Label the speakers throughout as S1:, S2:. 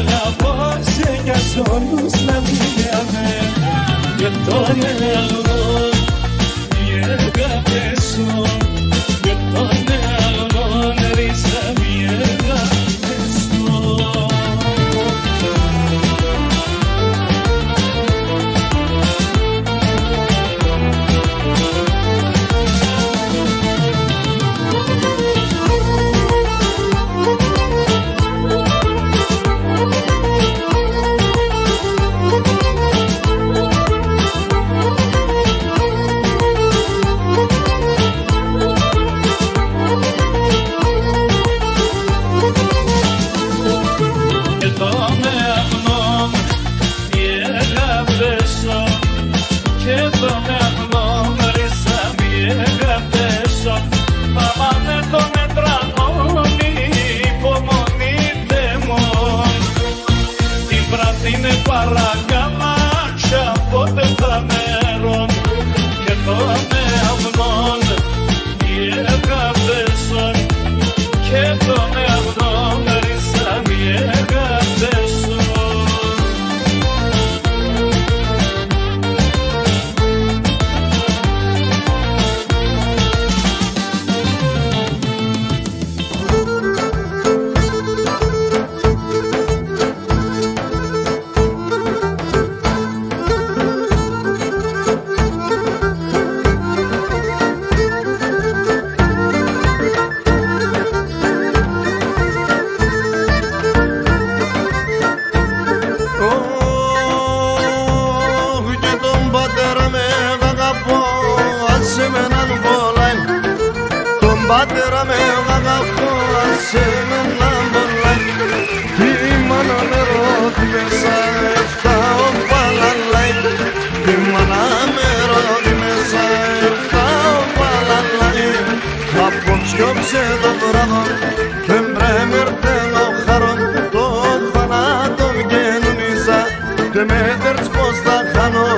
S1: αγαπώ σε για όλους να μιλάμε και τον εαυτό οι αγάπες σου και τον εαυτό ρίσαμε οι αγάπες σου. Παρακαλάξα πότε θα μέρον και τον εαυτόν οι αγάπες και τον εαυτόν ρίσαμε οι αγάπες σου.
S2: Πατέρα με αγαπώ, άσε με να μολάει. Η μάνα με ρώτησε στα οπαλαλάει. Η μάνα με ρώτησε στα οπαλαλάει. Απόψιόψε το βράδο, εμπρέμ ήρθεν ο χαρόν. Το θανάτον γενουνίζα και με δέρς πως θα χάνω.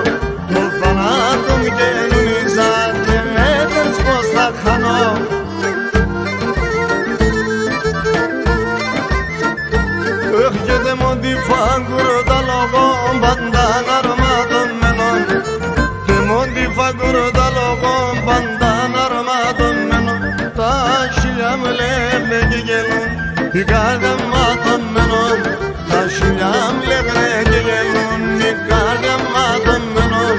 S2: Το θανάτον γενουνίζα και με δέρς πως θα χάνω. Έρχεται μόντι φάγκουρο τα λόγω μπαντάν αρματωμένων. Και μόντι φάγκουρο τα λόγω μπαντάν αρματωμένων. Τα χιλιά μου λένε και γελούν η καρδιά ματωμένων. Τα χιλιά μου λένε και γελούν η καρδιά ματωμένων.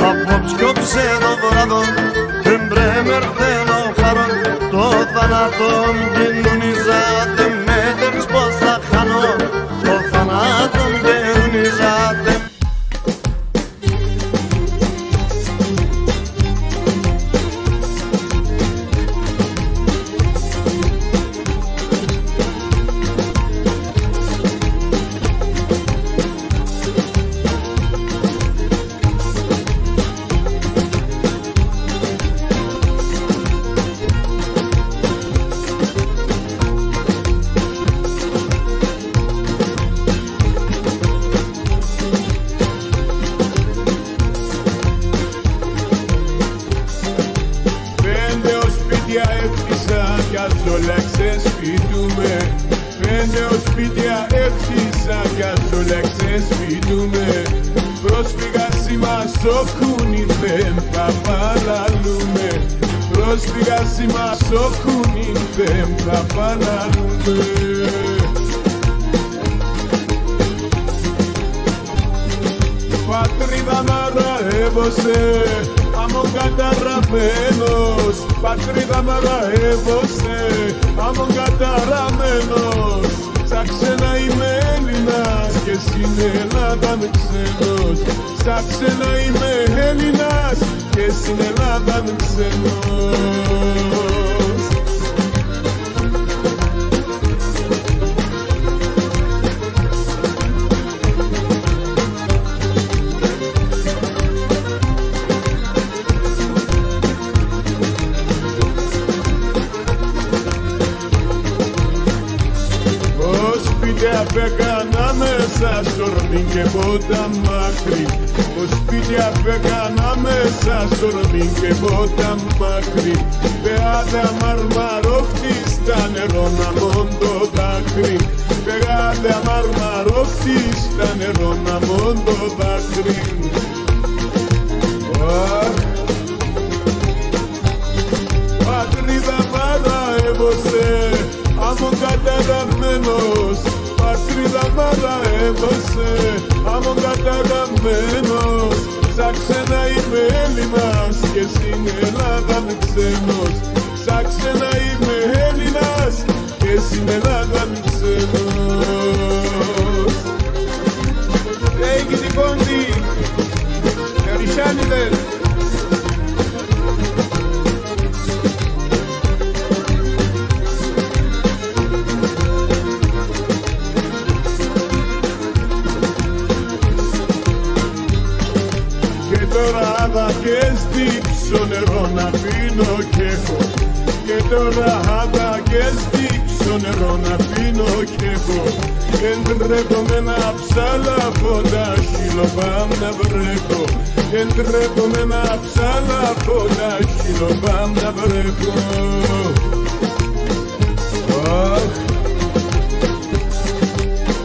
S2: Απόψιόψε το βράδο εμπρέμ ήρθεν ο χαρόν. Το θανάτον κοινωνίζατε με δέρς πως θα χάνω. Το θανάτον κοινωνίζατε.
S1: όλα ξεσπιτούμε. Πέντε ως σπίτια έφτισα κι ας όλα ξεσπιτούμε. Πρόσφυγα σήμα στο κούνι δεν θα παραλούμε. Πρόσφυγα σήμα στο κούνι δεν θα παραλούμε. Πατρίδα μ' αραεύωσε, άμμον καταραμένος. Πατρίδα μ' αραεύωσε, άμμον καταραμένος. Στα ξένα είμαι Έλληνας και στην Ελλάδα με ξένος. Στα ξένα είμαι Έλληνας και στην Ελλάδα με ξένος. Απέκανα μέσα σορμί και πότα μάκρυ. Ο σπίτια απέκανα μέσα σορμί και πότα μάκρυ. Πεάδα μαρμαρόφτη στα νερό να μον το δάκρυ. Φεγάλε αμαρμαρώσεις τα νερό να μον το δάκρυ. Πατρίδα παραέβωσε, άμμον καταγραμμένος. Πατρίδα παραέβωσε, άμμον καταγραμμένος. Ψάξε να είμαι Έλληνας και στην Ελλάδα με ξένος. Ψάξε να είμαι Έλληνας και στην Ελλάδα με ξένος. Έχει την πόντη, καρισιάνιδες. Τώρα θα και στύψω νερό να πίνω κι έχω. Και τώρα θα και στύψω νερό να πίνω κι έχω. Εντρέπομαι να ψαλαβώ τα χιλοπάμ να βρέχω. Εντρέπομαι να ψαλαβώ τα χιλοπάμ να βρέχω.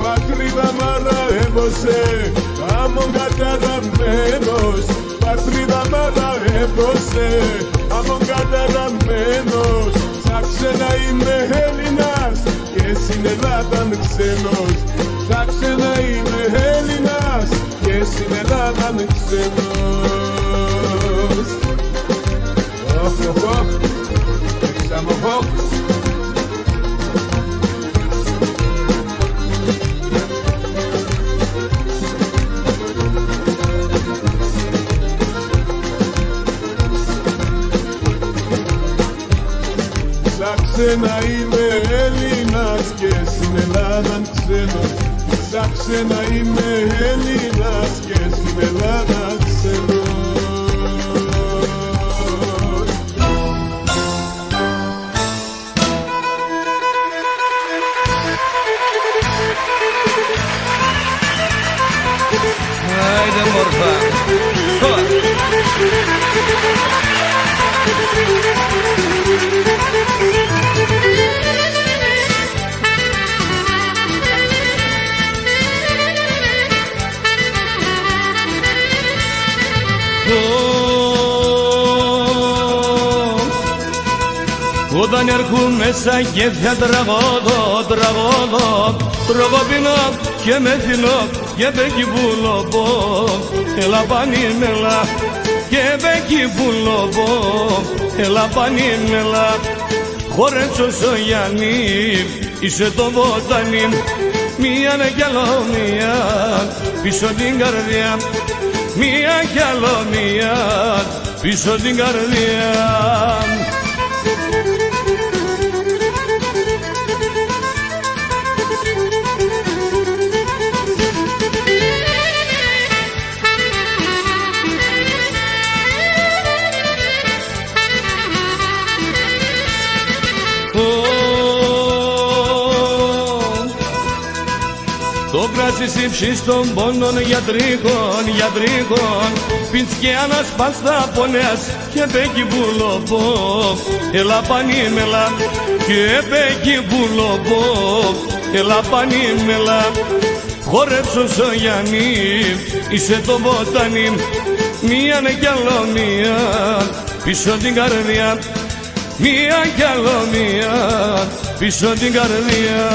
S1: Πατρίδα μαραέβωσε, άμμον καταγραμμένος. Πατρίδα μαραέβωσε, άμμον καταγραμμένος. Ψάξε να είμαι Έλληνας και στην Ελλάδα με ξένος. Ψάξε να είμαι Έλληνας και στην Ελλάδα με ξένος. Οχ, οχ, οχ, εξαμοχ. Ψάξε να είμαι Έλληνας και στην Ελλάδα ξένος. Ψάξε να είμαι Έλληνας και στην Ελλάδα ξένος.
S2: Άιντε μορφά.
S3: Όταν έρχομαι σαν και θα τραγωδώ, τρογοπινώ και με θυνώ και πέκει πουλοπώ. Έλα πανίμελα και πέκει πουλοπώ. Έλα πανίμελα, χορέψω στο Γιάννη, είσαι το βοτάνι. Μία κι άλλο μία, πίσω την καρδιά. Μία κι άλλο μία, πίσω την καρδιά. Το κράσι σύψεις των πόνων γιατρικών, πίνεις και ανασπάστα πονέας και πέκει πουλοπώ. Έλα πανίμελα και πέκει πουλοπώ. Έλα πανίμελα, χορέψω στο Γιάννη, είσαι το βοτάνι. Μία κι άλλο μία, πίσω την καρδιά. Μία κι άλλο μία, πίσω την καρδιά.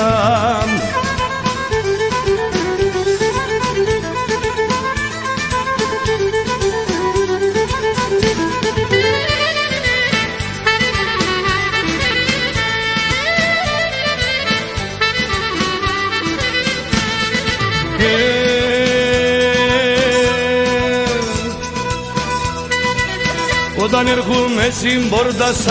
S3: Όταν έρχομαι στην πόρτα σ'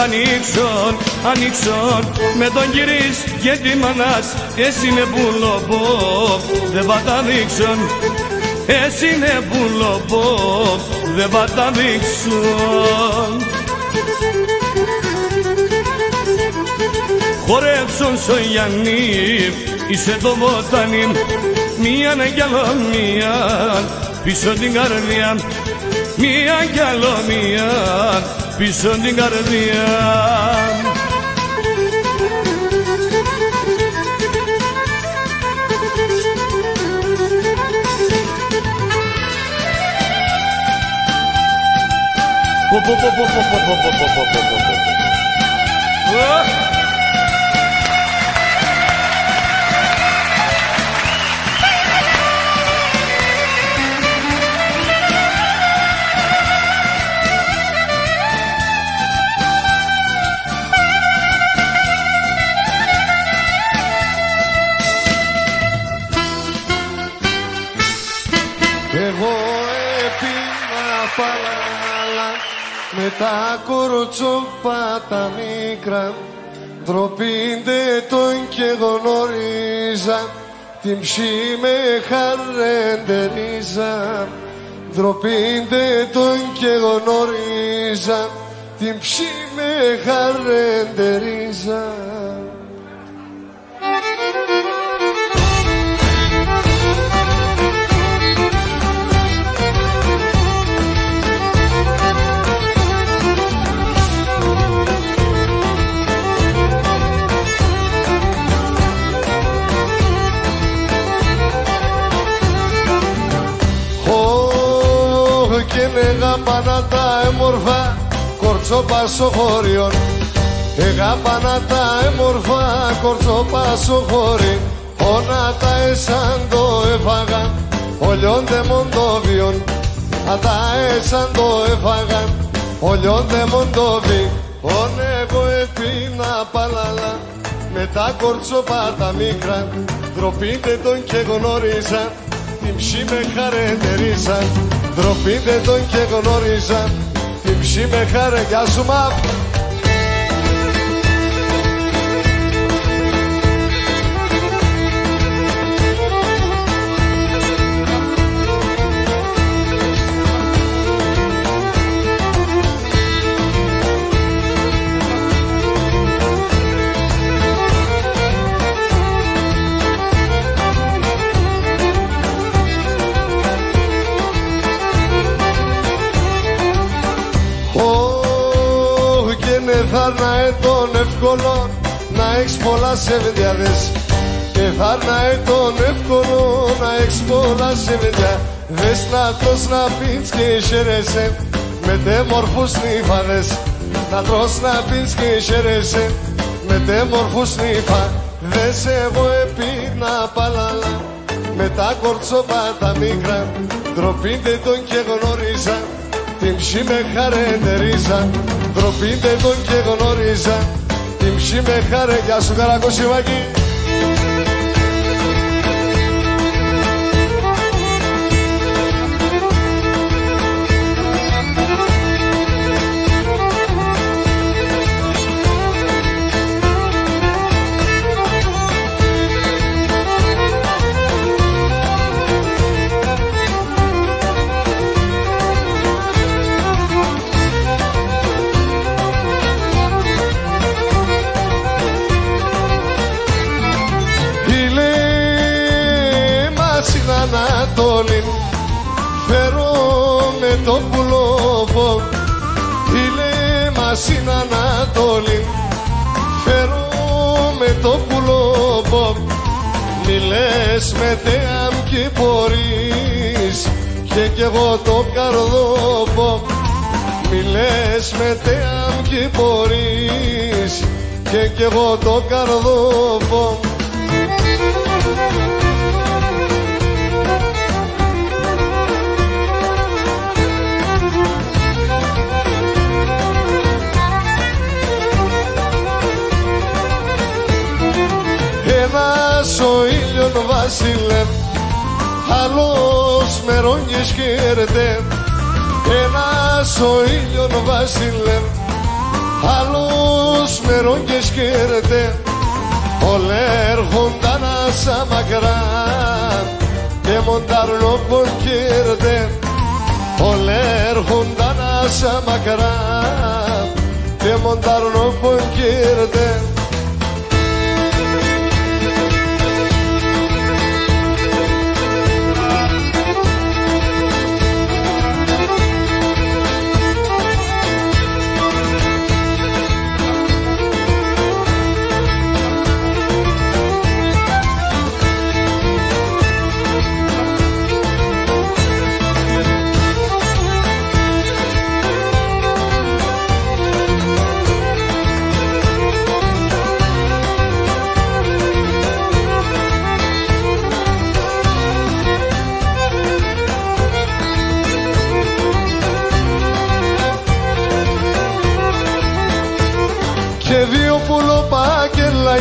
S3: ανοίξω με τον κυρίς και τη μανάς. Εσύ είναι πουλοπώ, δεν θα τα δείξω. Εσύ είναι πουλοπώ, δεν θα τα δείξω. Χορέψω στο Γιάννη, είσαι το βοτάνι. Μία κι άλλο μία, πίσω την καρδιά. Μία κι άλλο μία, πίσω την καρδιά.
S4: με τα κοροτσόπα τα μικρά, ντροπίντε τον και γνώριζα, την ψή με χαρεντερίζα. Ντροπίντε τον και γνώριζα, την ψή με χαρεντερίζα. Εγάπανα τα έμορφα κορτσόπα στο χωριόν, εγάπανα τα έμορφα κορτσόπα στο χωρί, όνα τα εσάν το έφαγαν ολιόντε μοντόβιον, α τα εσάν το έφαγαν ολιόντε μοντόβι. Όν εγώ επίνα παλαλά με τα κορτσόπα τα μικρά, ντροπίντε τον και γνώριζα, την ψή με χαρεντερίζα. Ντροπίντε τον και γνώριζα, την ψή με χαρε. Γεια σου μαπ. Θάρνα ετών εύκολο να έχεις πολλά σεβεντιάδες, και θάρνα ετών εύκολο να έχεις πολλά σεβεντιά. Δες να τρως να πίνεις και χαίρεσαι με τέμορφους νύφαδες, να τρως να πίνεις και χαίρεσαι με τέμορφους νύφα. Δες εγώ επίνα παλαλά με τα κορτσόπα τα μικρά, ντροπίντε τον και γνώριζα, την ψή με χαρεντερίζα. Ντροπίντε τον και γνώριζα, την ψή με χαρε. Γεια σου Καρακοσιβάκη. Ανατολή φέρω με το πουλόβο, ηλέ μας είναι Ανατολή φέρω με το πουλόβο. Μη λες με τέαμ κι μπορείς και κι εγώ το καρδόβο. Μη λες με τέαμ κι μπορείς και κι εγώ το καρδόβο. Ένας ο ήλιον βασιλεύ, άλλος μερώνγες χαίρεται. Ένας ο ήλιον βασιλεύ, άλλος μερώνγες χαίρεται. Ολέρχονταν άσα μακρά και μονταρνόπον χαίρεται. Ολέρχονταν άσα μακρά και μονταρνόπον χαίρεται.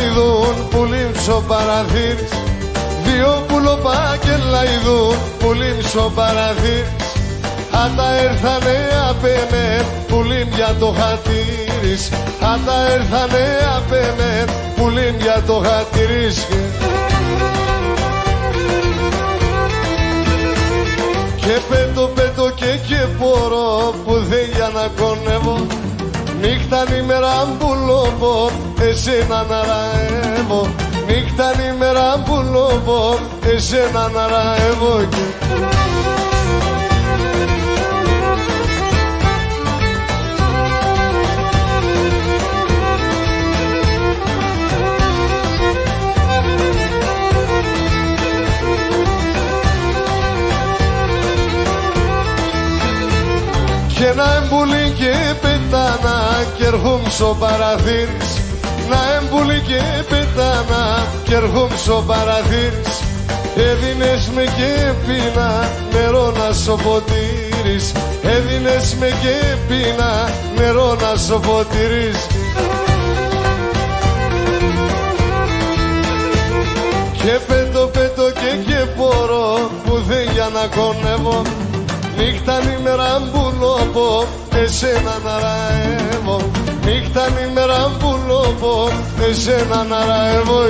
S4: ειδούν πουλήμψο παραθύρης, δύο πουλοπάκελα ειδούν πουλήμψο παραθύρης. Άτα έρθανε απέμε πουλήμ για το χατήρις, άτα έρθανε απέμε πουλήμ για το χατήρις. Και πέτω και πορώ που δεν για να κονεύω, νύχταν ημέρα μπουλόμπο, εσένα να ραεύω. Νύχταν ημέρα μπουλόμπο, εσένα να ραεύω. Και να εμπουλεί και πετάνα κι έρχομαι στο παραθύρις, να εμπουλεί και πετάνα κι έρχομαι στο παραθύρις. Έδινες με και πίνα νερό να σοποτήρεις, έδινες με και πίνα νερό να σοποτήρεις. Και πέτω και πορώ που δεν για να κονεύω, νύχταν ημέρα μπουλόμπο, εσένα να ραεύω. Νύχταν ημέρα μπουλόμπο, εσένα να ραεύω.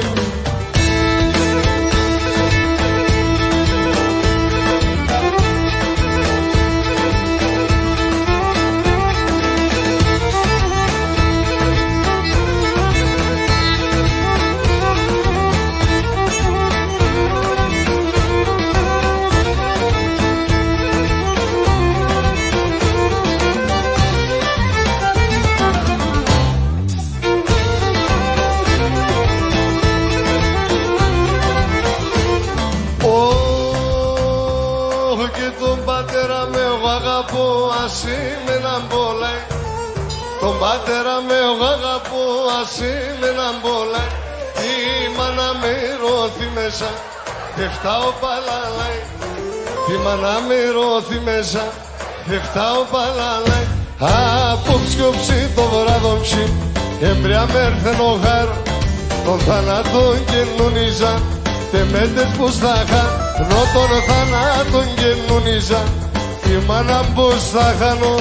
S4: Τον πατέρα με εγώ αγαπώ, ας είμαι να μπολάει. Η μάνα με ρώθη μέσα και φτάω παλαλάει. Η μάνα με ρώθη μέσα και φτάω παλαλάει. Απόψε κόψει το βράδομψη, εμπριά με έρθεν ο γάρο. Τον θάνατον καινούνιζα, τεμέντες πως θα χάνω. Τον θάνατον καινούνιζα, η μάνα πως θα χάνω.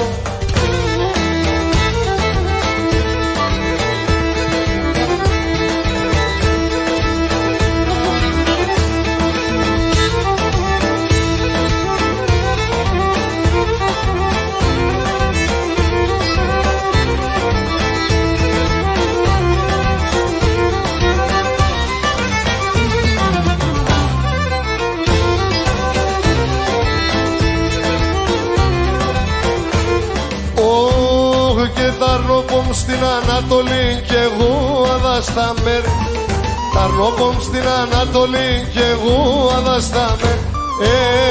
S4: Στην Ανατολή κι εγώ αδα στα μέρη, Ταρνόπομ στην Ανατολή κι εγώ αδα στα μέρη.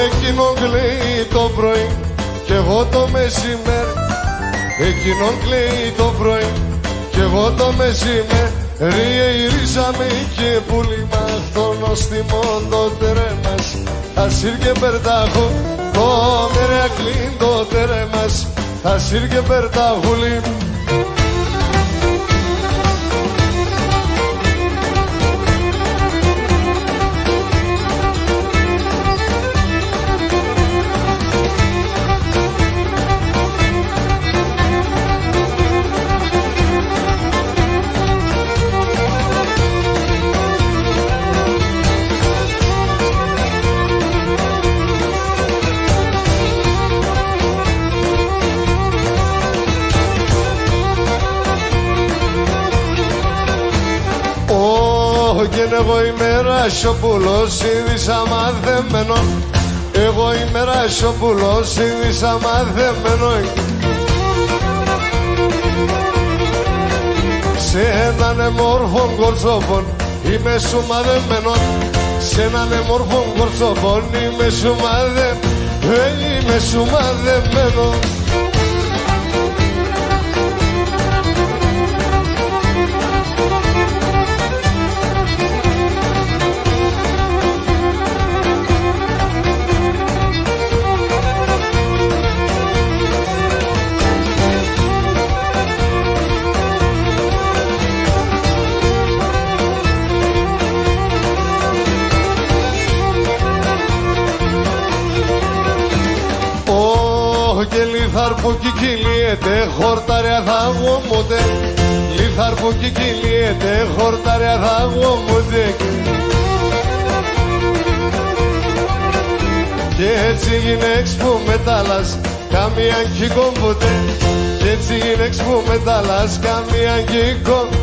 S4: Εκείνον κλαίει το πρωί κι εγώ το μεσημέρι, εκείνον κλαίει το πρωί κι εγώ το μεσημέρι. Ριερίσαμε και πουλί μαθόνο στη μόντο τερέμας, ασύρ και περτάχω το μερεακλίν το τερέμας, ασύρ και περτάχουλι. Και εγώ είμαι ρασιοπούλος, είδησα μαθεμένο. Εγώ είμαι ρασιοπούλος, είδησα μαθεμένο. Σε έναν μόρφων κορτσόπων είμαι σου μαδεμένο. Σε έναν μόρφων κορτσόπων είμαι σου μαδεμένο. και λιθαρπο κι κυλιέται, χορταριά θα γόμονται. Λιθαρπο κι κυλιέται, χορταριά θα γόμονται. Και έτσι γυναίξ που μετάλλας, καμία κι κόμποτε. Κι έτσι γυναίξ που μετάλλας, καμία κι κόμποτε.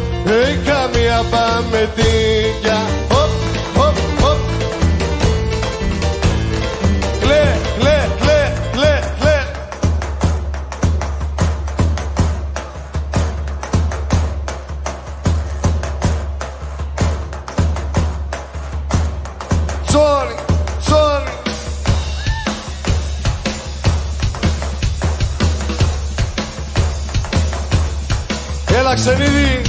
S4: Καμία πάμε τίγια. Έλα Ξενίδη.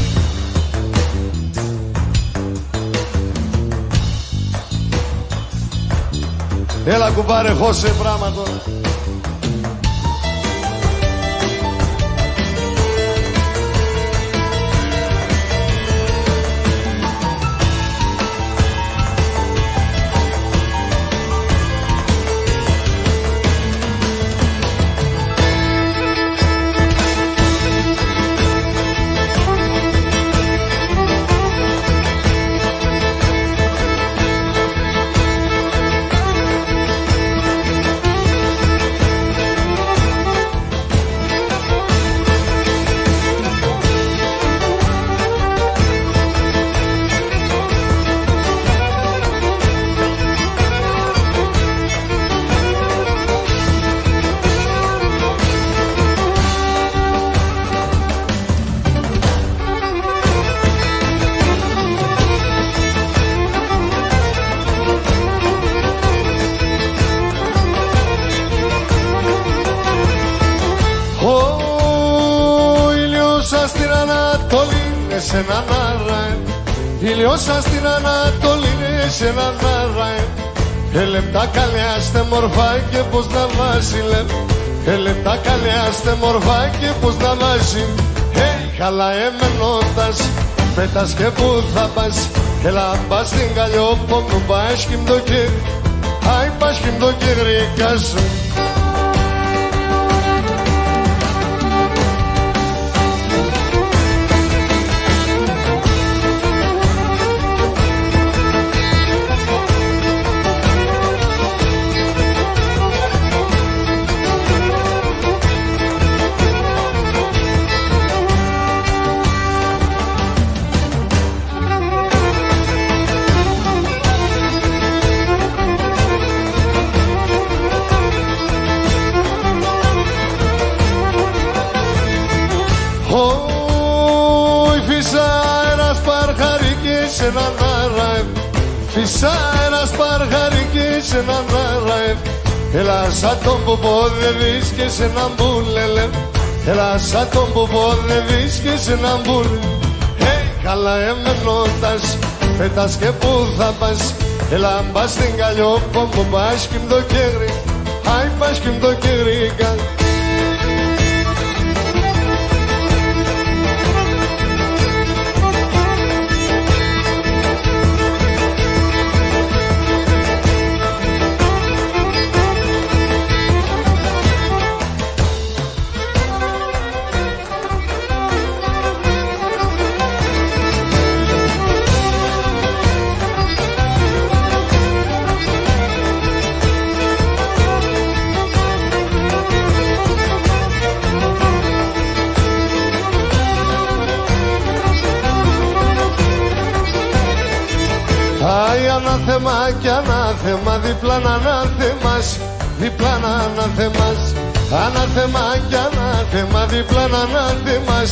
S4: Έλα κουμπάρε, χώσε πράγμα τώρα. Σε έναν άρα, ηλιώσα στην Ανατολή, σε έναν άρα. Λεπτά καλιάστε μορφά και πως να βάζει, λεπτά καλιάστε μορφά και πως να βάζει. Καλά εμενότας, πέτας και που θα πας. Έλα πας στην Καλλιόπο μου, πας κι μ' το κύρι, άι πας κι μ' το κύρι σου. Σε έναν άρα, φυσά ένας παρχαρικής σε έναν άρα. Έλα σαν τον που πόδευεις και σε έναν μπουλελε. Έλα σαν τον που πόδευεις και σε έναν μπουλελε. Καλά εμενότας, πέτας και που θα πας. Έλα πας στην Καλλιόπο μου, πας κι μ' το κέρι, άι πας κι μ' το κέρι. Άι ανάθεμα κι ανάθεμα, διπλά να ανάθεμας, διπλά να ανάθεμας. Ανάθεμα κι ανάθεμα, διπλά να ανάθεμας,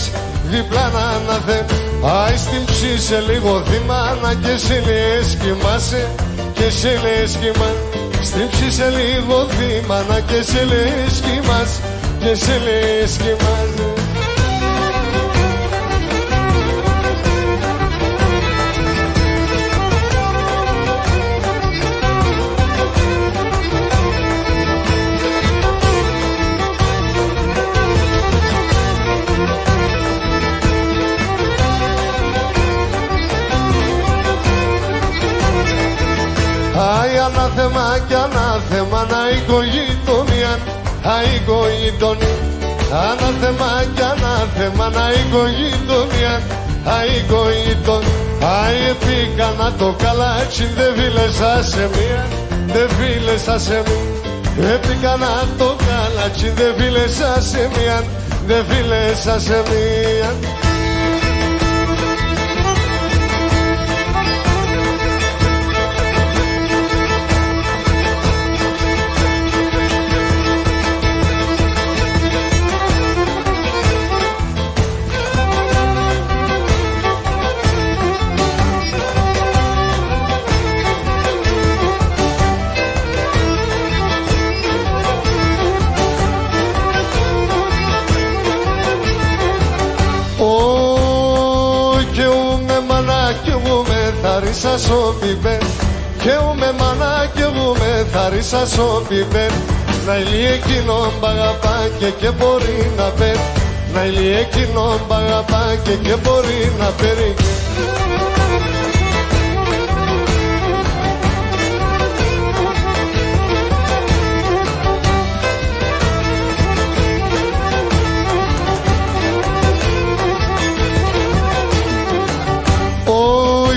S4: διπλά να ανάθεμας. Άι στην ψή σε λίγο θύμα, να και σε λες κοιμάσαι, και σε λες κοιμάσαι. Στην ψή σε λίγο θύμα, να και σε λες κοιμάσαι, και σε λες κοιμάσαι. Άι ανάθεμα κι ανάθεμα, να οικογειτονία, αίκο γειτονί. Ανάθεμα κι ανάθεμα, αίκο γειτονία, αίκο γειτονί. Άι επίκανα το καλάτσι, δε φίλεσα σε μία, δε φίλεσα σε μία. Επίκανα το καλάτσι, δε φίλεσα σε μία, δε φίλεσα σε μία. Θαρίσα σοπιπέ, και εγώ με μάνα κι εγώ με θαρίσα σοπιπέ. Να ηλί εκείνον π' αγαπά και μπορεί να παίρνει. Να ηλί εκείνον π' αγαπά και μπορεί να παίρνει.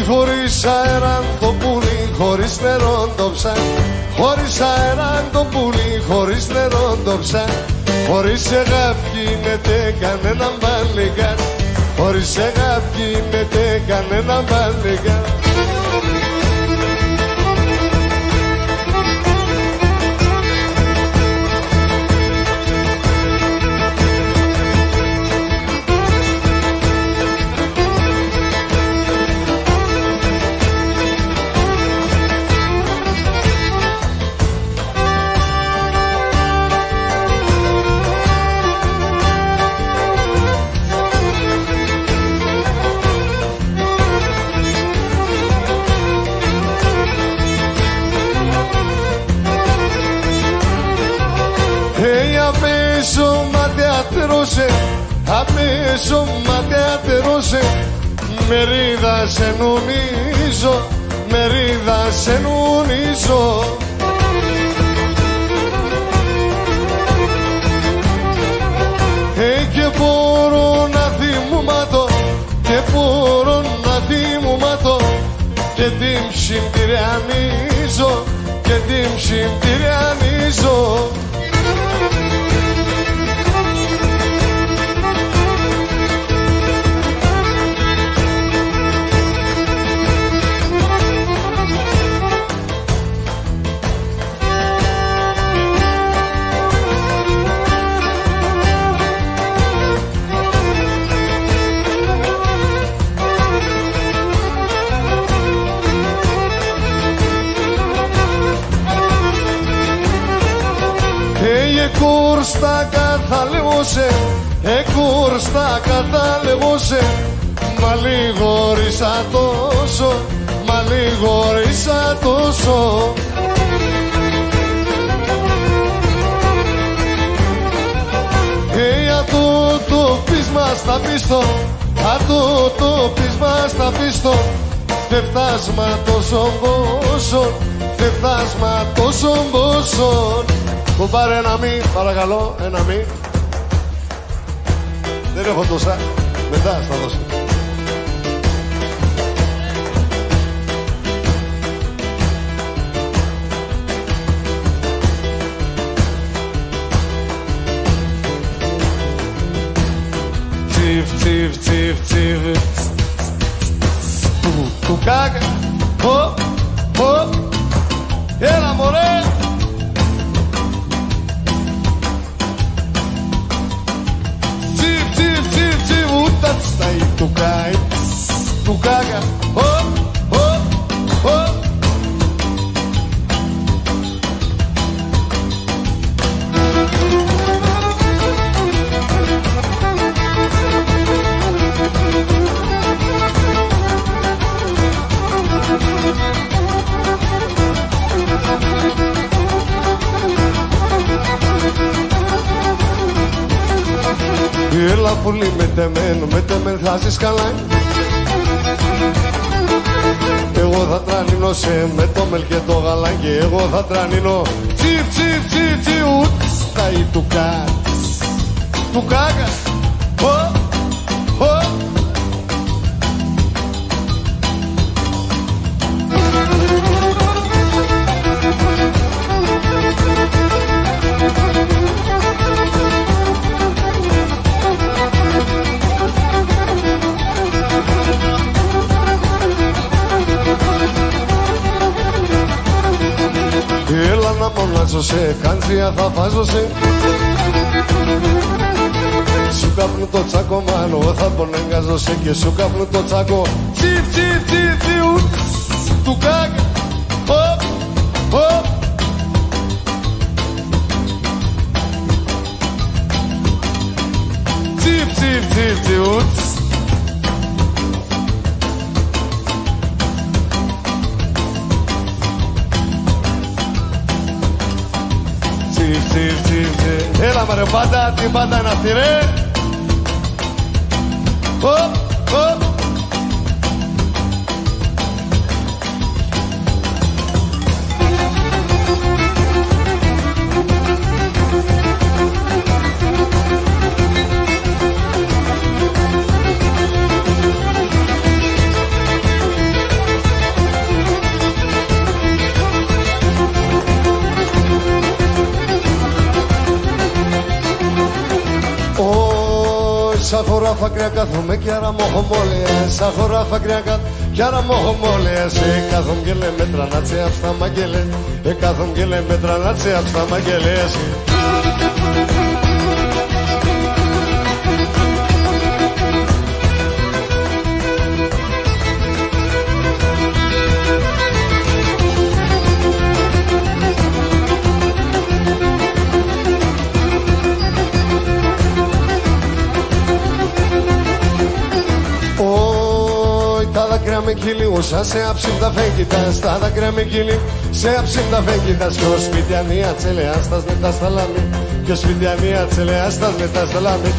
S4: Χωρίς αέραν το πουλί, χωρίς νερό το ψάχνει. Χωρίς αέραν το πουλί, χωρίς νερό το ψάχνει. Χωρίς αγάπη γίνεται κανένα μπαλικάρι. Χωρίς αγάπη γίνεται κανένα μπαλικάρι. Απέσω ματέα τερώσε, μερίδα σε νομίζω, μερίδα σε νομίζω. Και μπορώ να θυμωματώ, και μπορώ να θυμωματώ, και την ψυμπτηριανίζω, και την ψυμπτηριανίζω. Κούρστα καταλεύωσε, κούρστα καταλεύωσε. Μα λιγόρισα τόσο, μα λιγόρισα τόσο. Αυτό το πείσμα στα πίστο, αυτό το πείσμα στα πίστο. Θε φτάσμα τόσο μπόσον, θε φτάσμα τόσο μπόσον. Κουμπάρε ένα μη, παρακαλώ, ένα μη. Δεν έχω τόσα, μετά θα δώσω. Τσιφ, τσιφ, τσιφ, τσιφ. Του κάκα, έλα μωρέ. Tu cai, tu caga, oh, oh, oh. Έλα πολύ μετεμένο, μετεμένο θα ζεις καλά. Εγώ θα τρανίνω σε με το μελ και το γαλάκι. Εγώ θα τρανίνω τσιφ τσιφ τσιφ τσιφ. τα ή του κάτς. Του κάκας. Έλα να μονάζωσαι, κάντρια θα βάζωσαι. Σου καπνού το τσάκο μάλλον, θα πονέγκαζωσαι και σου καπνού το τσάκο. Τσιπ, τσιπ, τσιπ, τσιπ, του κάκα. Οπ, οπ. Τσιπ, τσιπ, τσιπ, τσιπ. Έλα μωρέ πάντα, τι πάντα είναι αυτή ρε. Οπ, οπ. Σαν χωράφα κρέα κάθομαι κι άρα μ' έχω μόλια. Σαν χωράφα κρέα κι άρα μ' έχω μόλια. Σε κάθομαι και λέμε μέτρα να τσε απ' στα μαγγελέ. Κάθομαι και λέμε μέτρα να τσε απ' στα μαγγελέ. Με κυλίουσα σε αψίμτα φέγγιτας. Τα δάκρυα με κυλί σε αψίμτα φέγγιτας. Κι ο σπιτιανία τσελεάστας με τα σταλάμι. Κι ο σπιτιανία τσελεάστας με τα σταλάμι.